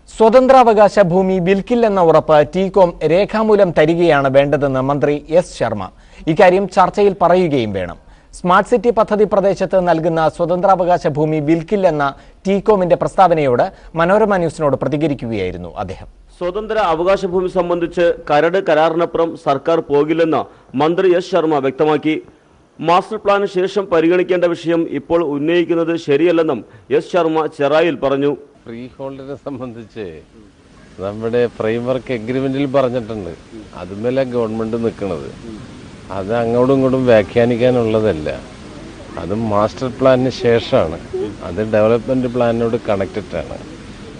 സ്വതന്ത്രാവകാശ ഭൂമി വിൽക്കില്ലെന്ന ഉറപ്പ് ടീകോം രേഖാമൂലം തരികയാണ് വേണ്ടതെന്ന് മന്ത്രി എസ് ശർമ്മ. ഇക്കാര്യം ചർച്ചയിൽ പറയുകയും വേണം. സ്മാർട്ട് സിറ്റി പദ്ധതി പ്രദേശത്ത് നൽകുന്ന സ്വതന്ത്രാവകാശ ഭൂമി വിൽക്കില്ലെന്ന ടീകോമിന്റെ പ്രസ്താവനയോട് മനോരമ ന്യൂസിനോട് പ്രതികരിക്കുകയായിരുന്നു അദ്ദേഹം. സ്വതന്ത്ര അവകാശ ഭൂമി സംബന്ധിച്ച് കരട് കരാറിനപ്പുറം സർക്കാർ പോകില്ലെന്ന് മന്ത്രി എസ് ശർമ്മ വ്യക്തമാക്കി. മാസ്റ്റർ പ്ലാന് ശേഷം പരിഗണിക്കേണ്ട വിഷയം ഇപ്പോൾ ഉന്നയിക്കുന്നത് ശരിയല്ലെന്നും എസ് ശർമ്മ ചെറായിൽ പറഞ്ഞു. ഫ്രീ ഹോൾഡിനെ സംബന്ധിച്ച് നമ്മുടെ ഫ്രെയിംവർക്ക് എഗ്രിമെന്റിൽ പറഞ്ഞിട്ടുണ്ട്, അതുമല്ല ഗവൺമെന്റ് നിൽക്കുന്നത്. അത് അങ്ങോട്ടും ഇങ്ങോട്ടും വ്യാഖ്യാനിക്കാനുള്ളതല്ല. അത് മാസ്റ്റർ പ്ലാനിന് ശേഷമാണ്, അത് ഡെവലപ്മെന്റ് പ്ലാനിനോട് കണക്റ്റഡ് ആണ്.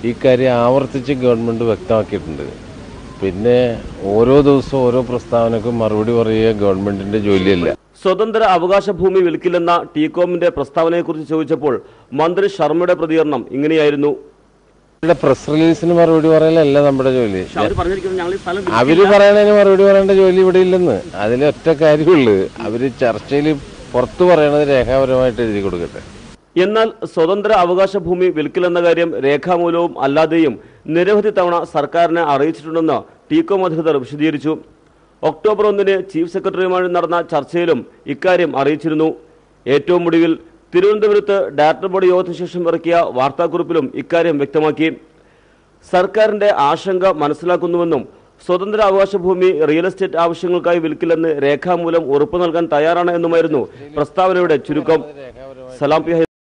ഈ കാര്യം ആവർത്തിച്ച് ഗവൺമെന്റ് വ്യക്തമാക്കിയിട്ടുണ്ട്. പിന്നെ ഓരോ ദിവസവും ഓരോ പ്രസ്താവനക്കും മറുപടി പറയുക ഗവൺമെന്റിന്റെ ജോലിയല്ല. സ്വതന്ത്ര അവകാശ ഭൂമി വിൽക്കില്ലെന്ന ടീകോമിന്റെ പ്രസ്താവനയെക്കുറിച്ച് ചോദിച്ചപ്പോൾ മന്ത്രി ശർമ്മയുടെ പ്രതികരണം ഇങ്ങനെയായിരുന്നു. പ്രസ് റിലീസിന് മറുപടി പറയലല്ല നമ്മുടെ ജോലി. അവര് പറയണതിന് മറുപടി പറയേണ്ട ജോലി ഇവിടെ ഇല്ലെന്ന്. അതിലൊറ്റ കാര്യമുള്ളൂ, അവര് ചർച്ചയിൽ പുറത്തു പറയണത് രേഖാപരമായിട്ട് എഴുതി കൊടുക്കട്ടെ. എന്നാൽ സ്വതന്ത്ര അവകാശ ഭൂമി വിൽക്കില്ലെന്ന കാര്യം രേഖാമൂലവും അല്ലാതെയും നിരവധി തവണ സർക്കാരിനെ അറിയിച്ചിട്ടുണ്ടെന്ന് ടീകോം അധികൃതർ വിശദീകരിച്ചു. ഒക്ടോബർ 1 ചീഫ് സെക്രട്ടറിയുമായി നടന്ന ചർച്ചയിലും ഇക്കാര്യം അറിയിച്ചിരുന്നു. ഏറ്റവും ഒടുവിൽ തിരുവനന്തപുരത്ത് ഡയറക്ടർ ബോർഡ് യോഗത്തിന് ശേഷം ഇറക്കിയ വാർത്താക്കുറിപ്പിലും ഇക്കാര്യം വ്യക്തമാക്കി. സർക്കാരിന്റെ ആശങ്ക മനസ്സിലാക്കുന്നുവെന്നും സ്വതന്ത്ര അവകാശ ഭൂമി റിയൽ എസ്റ്റേറ്റ് ആവശ്യങ്ങൾക്കായി വിൽക്കില്ലെന്ന് രേഖാമൂലം ഉറപ്പു നൽകാൻ തയ്യാറാണ് എന്നുമായിരുന്നു പ്രസ്താവനയുടെ ചുരുക്കം. സലാം പി